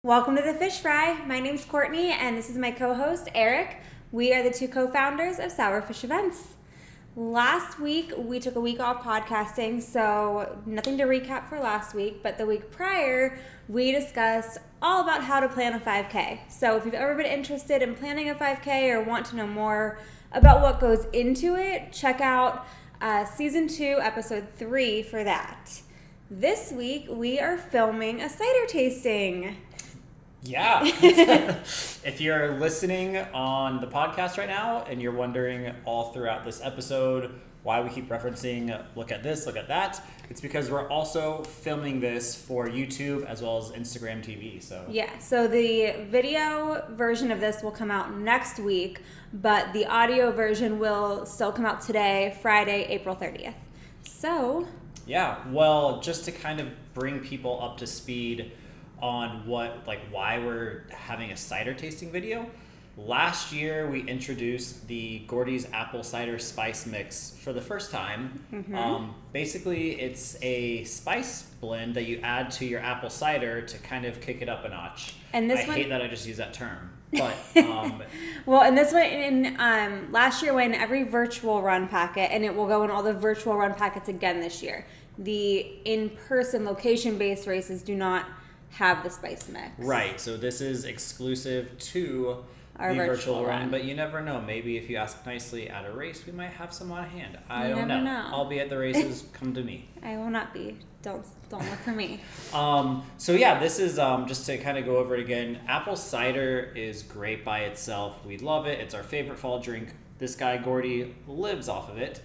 Welcome to the Fish Fry. My name's Courtney, and this is my co-host, Eric. We are the two co-founders of Sourfish Events. Last week, we took a week off podcasting, so nothing to recap for last week, but the week prior, we discussed all about how to plan a 5K. So if you've ever been interested in planning a 5K or want to know more about what goes into it, check out Season 2, Episode 3 for that. This week, we are filming a cider tasting. Yeah. If you're listening on the podcast right now and you're wondering all throughout this episode why we keep referencing look at this, look at that, it's because we're also filming this for YouTube as well as Instagram TV. So the video version of this will come out next week, but the audio version will still come out today, Friday, April 30th. So yeah, well, just to kind of bring people up to speed on why we're having a cider tasting video. Last year we introduced the Gourdy's apple cider spice mix for the first time. Mm-hmm. Basically it's a spice blend that you add to your apple cider to kind of kick it up a notch. And I hate that I just use that term. But well, and this went in last year went in every virtual run packet, and it will go in all the virtual run packets again this year. The in-person location-based races do not have the spice mix. Right, so this is exclusive to our virtual run, but you never know. Maybe if you ask nicely at a race, we might have some on hand. I don't know. I'll be at the races. Come to me. I will not be. Don't look for me. So yeah, this is just to kind of go over it again. Apple cider is great by itself. We love it. It's our favorite fall drink. This guy Gourdy lives off of it.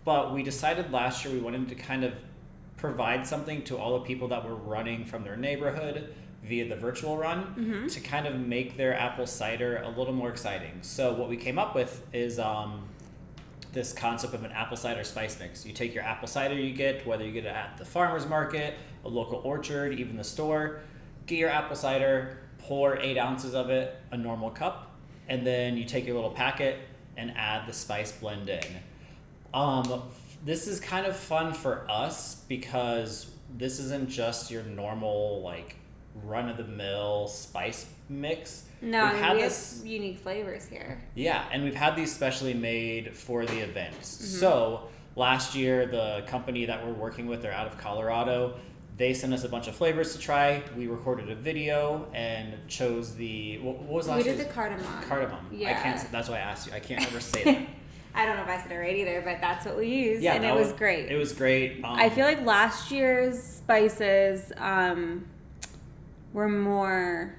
But we decided last year we wanted to kind of provide something to all the people that were running from their neighborhood via the virtual run to kind of make their apple cider a little more exciting. So what we came up with is this concept of an apple cider spice mix. You take your apple cider you get, whether you get it at the farmer's market, a local orchard, even the store, get your apple cider, pour 8 ounces of it, a normal cup, and then you take your little packet and add the spice blend in. This is kind of fun for us because this isn't just your normal run-of-the-mill spice mix. No, we have unique flavors here. Yeah, and we've had these specially made for the events. Mm-hmm. So last year, the company that we're working with, they're out of Colorado. They sent us a bunch of flavors to try. We recorded a video and chose what was last year's? We did the cardamom. Cardamom. Yeah. That's why I asked you. I can't ever say that. I don't know if I said it right either, but that's what we used, and it was great. It was great. I feel like last year's spices were more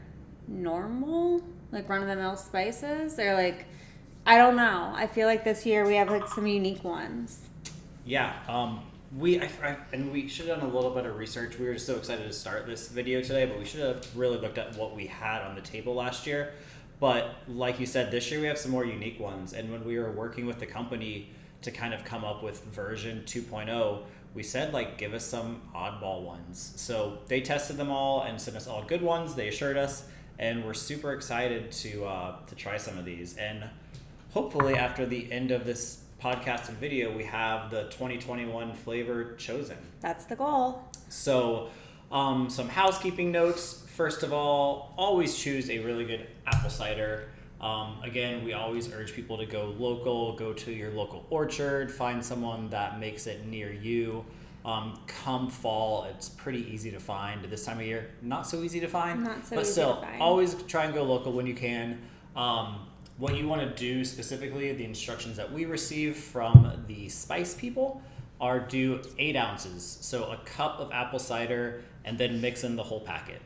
normal, like run-of-the-mill spices. They're I don't know. I feel like this year we have some unique ones. Yeah. We should have done a little bit of research. We were just so excited to start this video today, but we should have really looked at what we had on the table last year. But like you said, this year we have some more unique ones. And when we were working with the company to kind of come up with version 2.0, we said, give us some oddball ones. So they tested them all and sent us all good ones. They assured us, and we're super excited to try some of these. And hopefully after the end of this podcast and video, we have the 2021 flavor chosen. That's the goal. So some housekeeping notes. First of all, always choose a really good apple cider. Again, we always urge people to go local, go to your local orchard, find someone that makes it near you. Come fall, it's pretty easy to find. This time of year, not so easy to find. But still, always try and go local when you can. What you want to do specifically, the instructions that we receive from the spice people are do 8 ounces. So a cup of apple cider and then mix in the whole packet.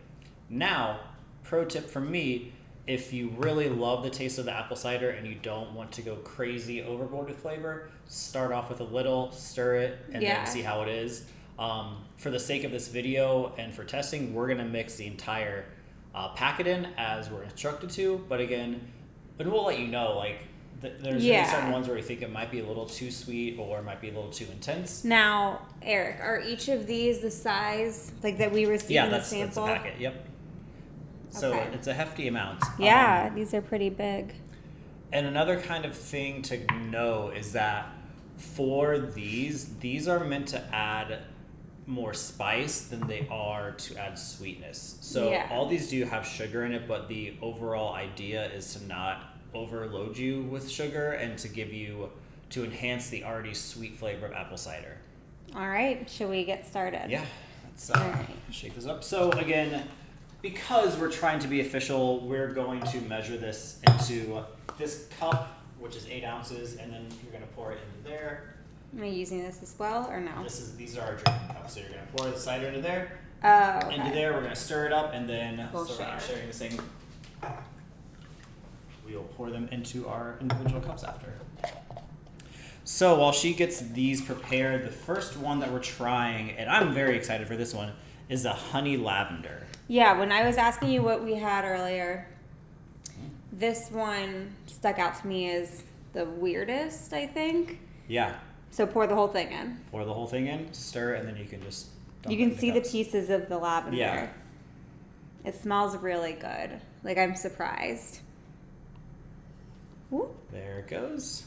Now, pro tip from me, if you really love the taste of the apple cider and you don't want to go crazy overboard with flavor, start off with a little, stir it, and then see how it is. For the sake of this video and for testing, we're going to mix the entire packet in as we're instructed to. But again, we'll let you know, there's certain ones where we think it might be a little too sweet or it might be a little too intense. Now, Eric, are each of these the size that we received in the sample? Yeah, that's the packet, yep. So it's a hefty amount. Yeah, these are pretty big. And another kind of thing to know is that for these are meant to add more spice than they are to add sweetness. So Yeah. all these do have sugar in it, but the overall idea is to not overload you with sugar and to enhance the already sweet flavor of apple cider. All right, should we get started? Yeah, let's All right. shake this up. So again, because we're trying to be official, we're going to measure this into this cup, which is 8 ounces, and then you're going to pour it into there. Am I using this as well or no? These are our drinking cups. So you're going to pour the cider into there. Oh, okay. Into there, we're going to stir it up, and then We'll so we're not share. sharing the same. We will pour them into our individual cups after. So while she gets these prepared, the first one that we're trying, and I'm very excited for this one, is the honey lavender. Yeah, when I was asking you what we had earlier, this one stuck out to me as the weirdest, I think. Yeah. So pour the whole thing in. Pour the whole thing in, stir, and then you can just dump You it can in see the cups. pieces of the lavender. Yeah. It smells really good. Like, I'm surprised. Ooh. There it goes.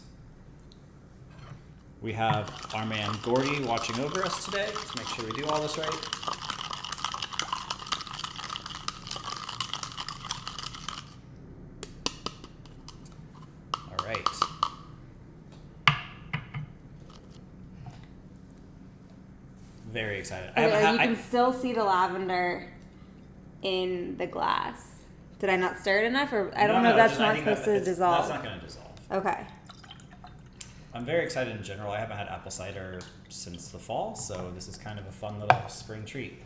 We have our man Gourdy watching over us today to make sure we do all this right. All right. Very excited. You can still see the lavender in the glass. Did I not stir it enough? Or I don't know if that's not supposed to dissolve. That's not going to dissolve. Okay. I'm very excited in general. I haven't had apple cider since the fall, so this is kind of a fun little spring treat.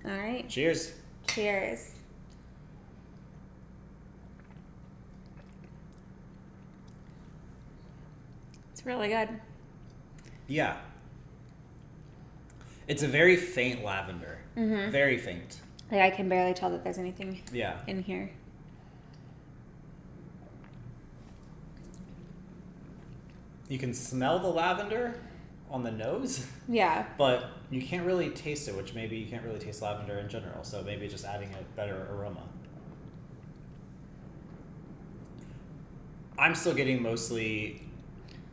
All right. Cheers. Cheers. It's really good. Yeah. It's a very faint lavender. Mm-hmm. Very faint. Like, I can barely tell that there's anything Yeah. in here. You can smell the lavender on the nose, Yeah. but you can't really taste it, which maybe you can't really taste lavender in general, so maybe just adding a better aroma. I'm still getting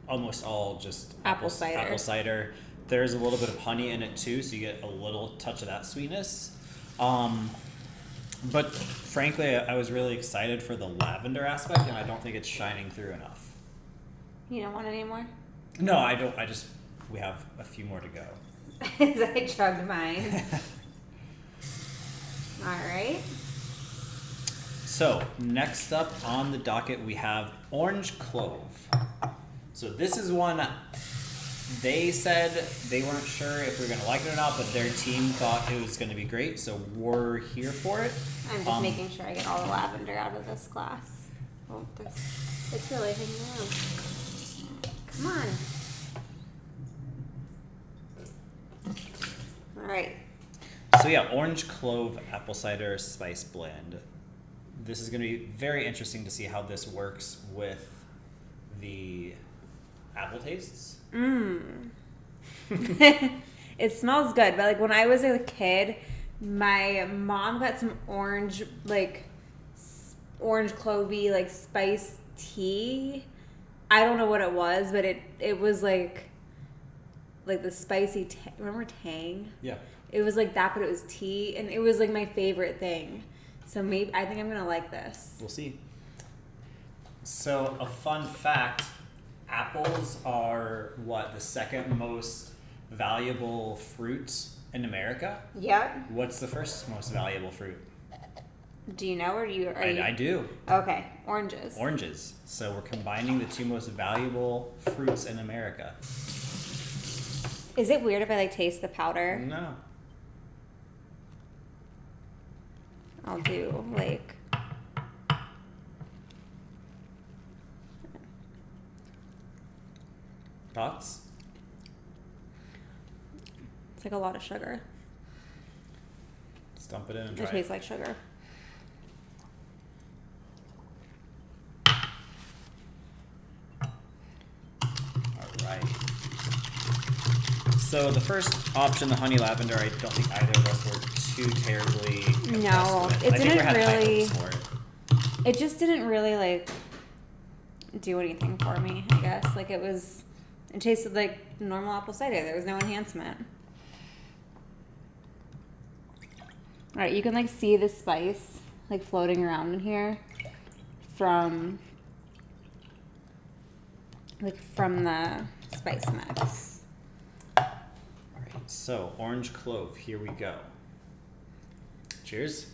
almost all just Apple cider. Apple cider. There's a little bit of honey in it too, so you get a little touch of that sweetness. But frankly, I was really excited for the lavender aspect, and I don't think it's shining through enough. You don't want any more? No, I don't. We have a few more to go. As I chugged mine. All right. So, next up on the docket, we have orange clove. So this is one they said they weren't sure if we were going to like it or not, but their team thought it was going to be great, so we're here for it. I'm just making sure I get all the lavender out of this glass. Oh, it's really hanging around. Come on. All right. So yeah, orange clove apple cider spice blend. This is going to be very interesting to see how this works with the apple tastes. It smells good, but like when I was a kid, my mom got some orange clovey like spice tea. I don't know what it was, but it was like the spicy remember Tang? Yeah. It was like that, but it was tea, and it was like my favorite thing. So maybe I think I'm gonna like this. We'll see. So a fun fact, apples are the second most valuable fruit in America? Yep. What's the first most valuable fruit? Do you know, or I do. Okay, oranges. Oranges. So we're combining the two most valuable fruits in America. Is it weird if I taste the powder? No. I'll do Thoughts? It's like a lot of sugar. Let's dump it in and It try tastes like sugar. Alright. So the first option, the honey lavender, I don't think either of us were too terribly impressed No, with. it I think we didn't had high really- hopes for it. It just didn't really do anything for me, I guess. It tasted like normal apple cider. There was no enhancement. All right, you can like see the spice like floating around in here from the spice mix. All right, so orange clove, here we go. Cheers.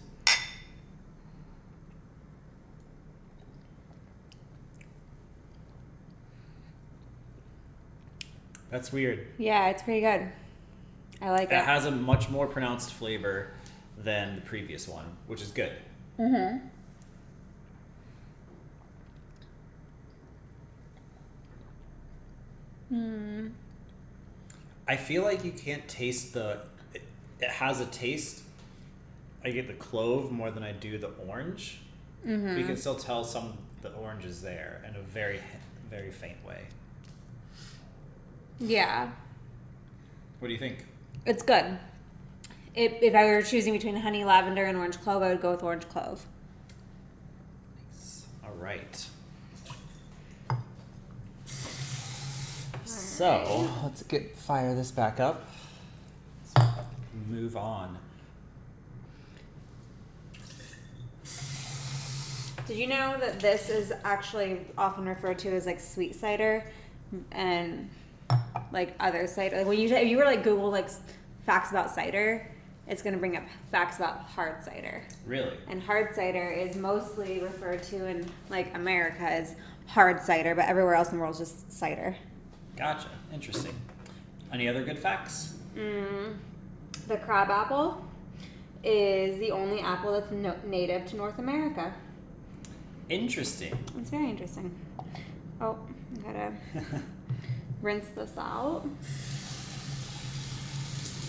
That's weird. Yeah, it's pretty good. I like it. It has a much more pronounced flavor than the previous one, which is good. Mm-hmm. I feel like you can't taste it has a taste. I get the clove more than I do the orange. Mm-hmm. You can still tell the orange is there in a very, very faint way. Yeah. What do you think? It's good. If I were choosing between honey, lavender, and orange clove, I would go with orange clove. All right. So let's fire this back up. Let's move on. Did you know that this is actually often referred to as like sweet cider and like other cider? Like if you were like Google like facts about cider, it's gonna bring up facts about hard cider. Really? And hard cider is mostly referred to in like America as hard cider, but everywhere else in the world is just cider. Gotcha. Interesting. Any other good facts? The crab apple is the only apple that's native to North America. Interesting. It's very interesting. Oh, I gotta rinse this out.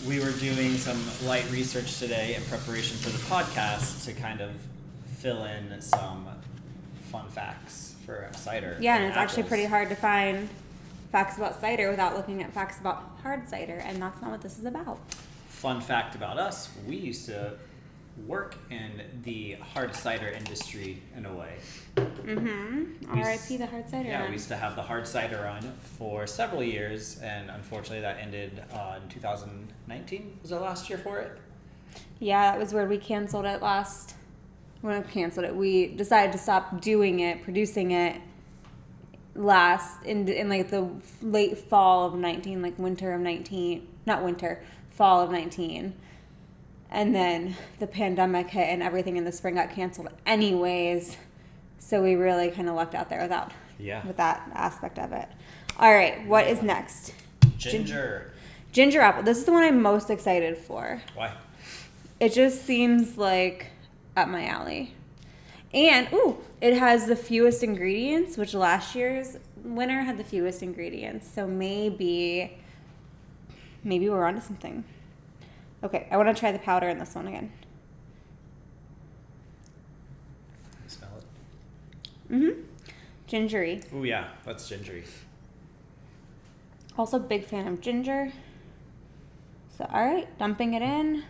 We were doing some light research today in preparation for the podcast to kind of fill in some fun facts for cider. Yeah, and it's actually pretty hard to find facts about cider without looking at facts about hard cider, and that's not what this is about. Fun fact about us, we used to work in the hard cider industry in a way. Mm-hmm. R.I.P. the hard cider Yeah, run. we used to have the hard cider run for several years, and unfortunately that ended in 2019. Was our last year for it? Yeah, that was where we canceled it last. When we canceled it, we decided to stop doing it, producing it last in like the late fall of 19, like winter of 19, not winter, fall of 19. And then the pandemic hit and everything in the spring got canceled anyways. So we really kind of lucked out there with that aspect of it. All right, what is next? Ginger. Ginger apple. This is the one I'm most excited for. Why? It just seems like up my alley. And, it has the fewest ingredients, which last year's winner had the fewest ingredients. So maybe we're onto something. Okay, I want to try the powder in this one again. Smell it. Mm-hmm. Gingery. Oh yeah, that's gingery. Also big fan of ginger. So, all right, dumping it in.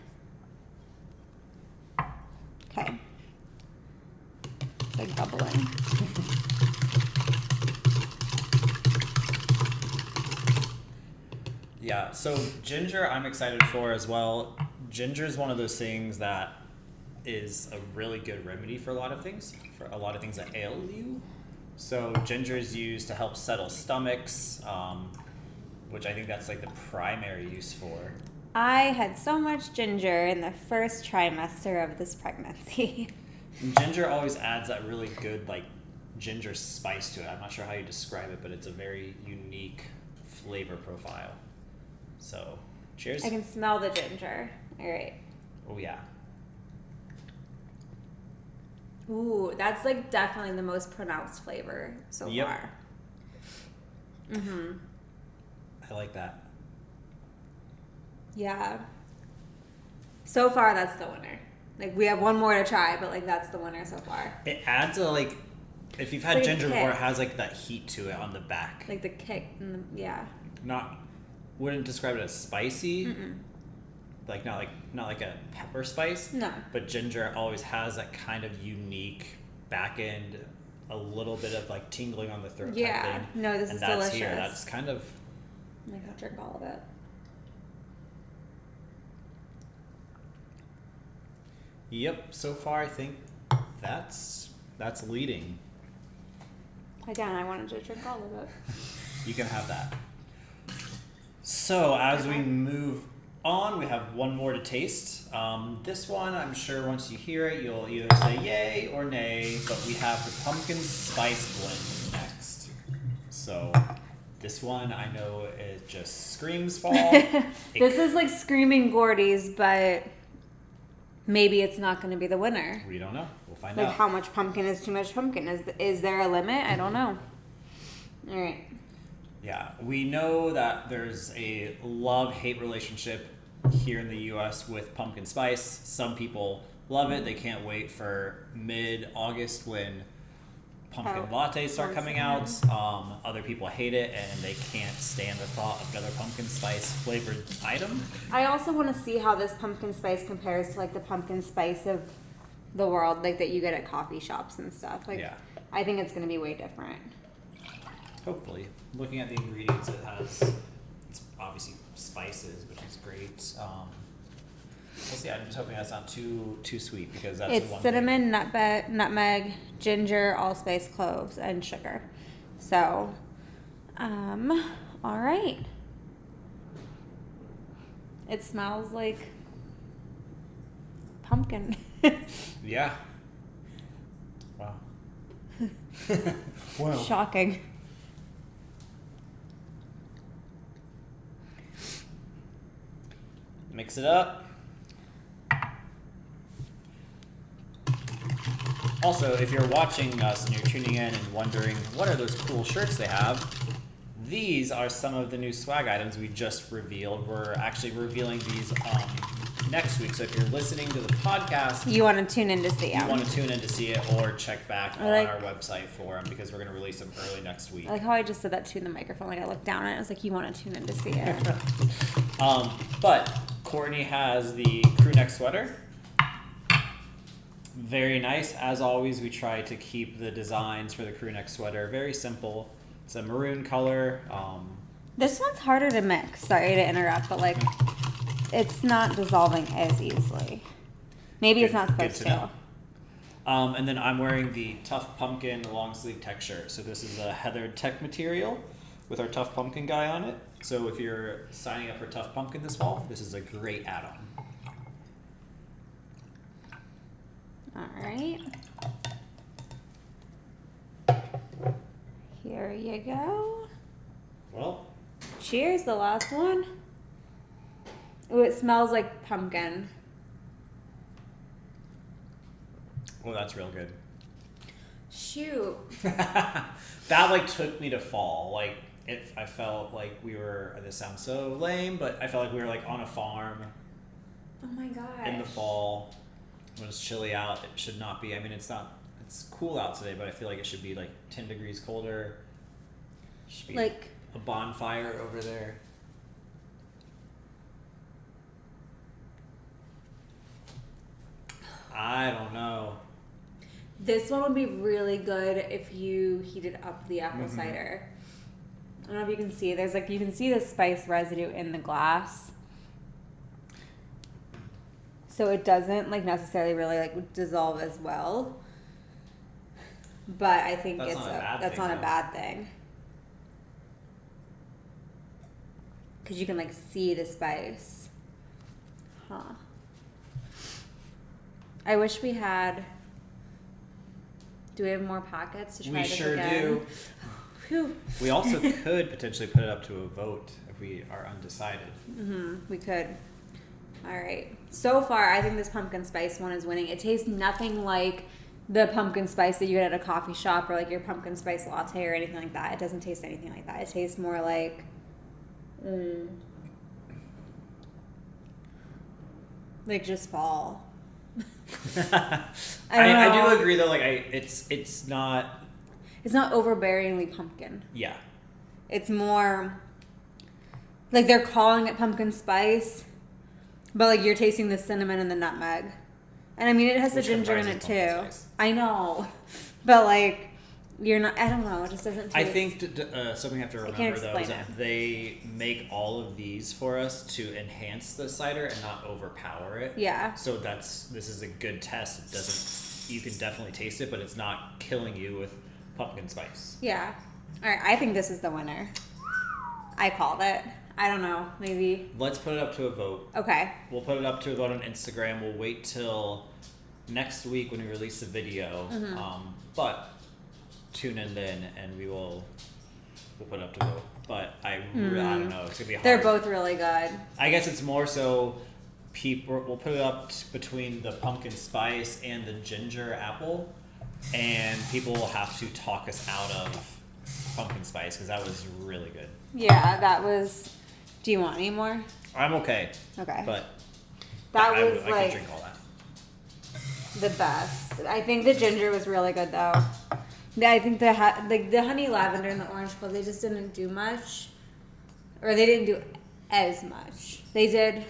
Okay. It's like bubbling. Yeah, so ginger I'm excited for as well. Ginger is one of those things that is a really good remedy for a lot of things that ail you. So ginger is used to help settle stomachs, which I think that's like the primary use for. I had so much ginger in the first trimester of this pregnancy. Ginger always adds that really good like ginger spice to it. I'm not sure how you describe it, but it's a very unique flavor profile. So, cheers. I can smell the ginger. All right. Oh yeah. Ooh, that's like definitely the most pronounced flavor so far. Mm-hmm. I like that. Yeah. So far, that's the winner. Like, we have one more to try, but like that's the winner so far. It adds a like, if you've had like ginger before, it has like that heat to it on the back. Like the kick, and yeah. Wouldn't describe it as spicy. Mm-mm. Like not like a pepper spice. No. But ginger always has that kind of unique back end, a little bit of like tingling on the throat type thing. No, this is delicious. Here. That's kind of. I'm gonna drink all of it. Yep. So far, I think that's leading. Again, I wanted to drink all of it. You can have that. So as we move on, we have one more to taste. This one, I'm sure once you hear it, you'll either say yay or nay, but we have the pumpkin spice blend next. So this one, I know it just screams fall. This is like screaming Gourdy's, but maybe it's not going to be the winner. We don't know. We'll find Like out. how much pumpkin is too much pumpkin? Is there a limit? I don't know. All right. Yeah, we know that there's a love-hate relationship here in the U.S. with pumpkin spice. Some people love it. They can't wait for mid-August when pumpkin lattes start coming out. Other people hate it, and they can't stand the thought of another pumpkin spice flavored item. I also want to see how this pumpkin spice compares to like the pumpkin spice of the world, like that you get at coffee shops and stuff. Like, Yeah. I think it's going to be way different. Hopefully. Looking at the ingredients, it's obviously spices, which is great. We'll see. I'm just hoping that's not too sweet, because that's It's one cinnamon, nutmeg, ginger, allspice, cloves, and sugar. So, all right. It smells like pumpkin. Yeah. Wow. Wow. Shocking. Mix it up. Also, if you're watching us and you're tuning in and wondering what are those cool shirts they have, these are some of the new swag items we just revealed. We're actually revealing these next week. So if you're listening to the podcast, You want to tune in to see you them. want to tune in to see it, or check back on like- our website for them, because we're going to release them early next week. I like how I just said that to the microphone. Like I looked down at it. I was like, you want to tune in to see it. But Courtney has the crew neck sweater. Very nice. As always, we try to keep the designs for the crew neck sweater very simple. It's a maroon color. This one's harder to mix. Sorry to interrupt, but like, it's not dissolving as easily. Maybe it's not Good supposed to know. And then I'm wearing the Tough Pumpkin long sleeve tech shirt. So this is a heathered tech material with our Tough Pumpkin guy on it. So if you're signing up for Tough Pumpkin this fall, this is a great add-on. All right. Here you go. Well, Cheers, the last one. Ooh, it smells like pumpkin. well, that's real good. Shoot. That like took me to fall. Like I felt like we were. This sounds so lame, but I felt like we were like on a farm Oh my gosh. in the fall when it's chilly out. It should not be. I mean, it's not. It's cool out today, but I feel like it should be like 10 degrees colder. Should be Like, a bonfire over there. I don't know. this one would be really good if you heated up the apple Mhm. cider. I don't know if you can see. There's like, you can see the spice residue in the glass. So it doesn't like necessarily really like dissolve as well. But I think That's it's not a bad that's thing, not a though. bad thing. Because you can like see the spice. Huh. I wish we had. Do we have more packets to try We this sure again? do. Phew. We also could potentially put it up to a vote if we are undecided. We could. All right. So far, I think this pumpkin spice one is winning. It tastes nothing like the pumpkin spice that you get at a coffee shop or like your pumpkin spice latte or anything like that. It doesn't taste anything like that. It tastes more like, like just fall. I do agree though. Like it's not. It's not overbearingly pumpkin. Yeah. It's more like they're calling it pumpkin spice, but like you're tasting the cinnamon and the nutmeg. And I mean, it has the Which ginger in it comprises pumpkin too. spice. I know. But like you're not. I don't know. It just doesn't taste. I think something we have to remember though is that it. they make all of these for us to enhance the cider and not overpower it. Yeah. So this is a good test. It doesn't. You can definitely taste it, but it's not killing you with pumpkin spice. Yeah. All right. I think this is the winner. I called it. I don't know. Maybe. Let's put it up to a vote. Okay. We'll put it up to a vote on Instagram. We'll wait till next week when we release the video. But tune in then, and we'll put it up to vote. But I don't know. It's gonna be hard. They're both really good. I guess it's more so people. We'll put it up between the pumpkin spice and the ginger apple, and people will have to talk us out of pumpkin spice because that was really good. Yeah, that was. Do you want any more? I'm okay. Okay. But that I was can like drink all that. the best. I think the ginger was really good though. I think the honey lavender and the orange clove, they just didn't do much, or they didn't do as much. They did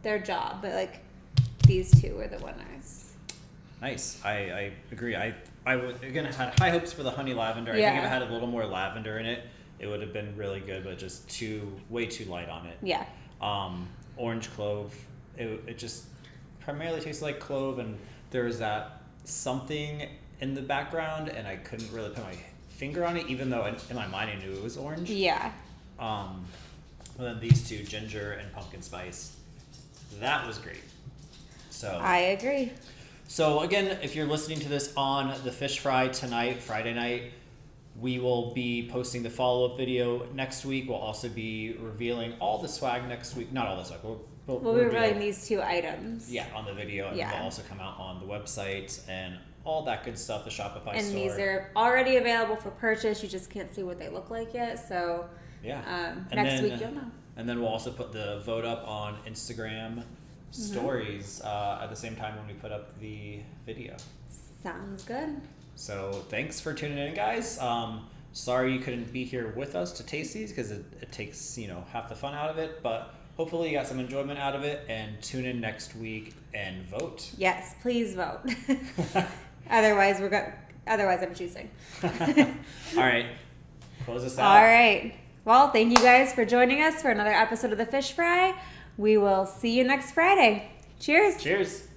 their job, but like these two were the winners. Nice. I agree. I again had high hopes for the honey lavender. Yeah. I think if it had a little more lavender in it, it would have been really good, but just way too light on it. Yeah. Orange clove, it just primarily tastes like clove, and there was that something in the background, and I couldn't really put my finger on it, even though in my mind I knew it was orange. Yeah. And then these two, ginger and pumpkin spice, that was great. So I agree. So again, if you're listening to this on the fish fry tonight, Friday night, we will be posting the follow-up video next week. We'll also be revealing all the swag next week. Not all the swag. We'll be revealing these two items. Yeah, on the video. And they'll also come out on the website and all that good stuff, the Shopify store. And these are already available for purchase. You just can't see what they look like yet. So next week you'll know. And then we'll also put the vote up on Instagram stories at the same time when we put up the video. Sounds good. So thanks for tuning in, guys. Sorry you couldn't be here with us to taste these because it takes half the fun out of it, but hopefully you got some enjoyment out of it, and tune in next week and vote. Yes, please vote. Otherwise I'm choosing. All right, close us out. All right. Well, thank you guys for joining us for another episode of the Fish Fry. We will see you next Friday. Cheers. Cheers.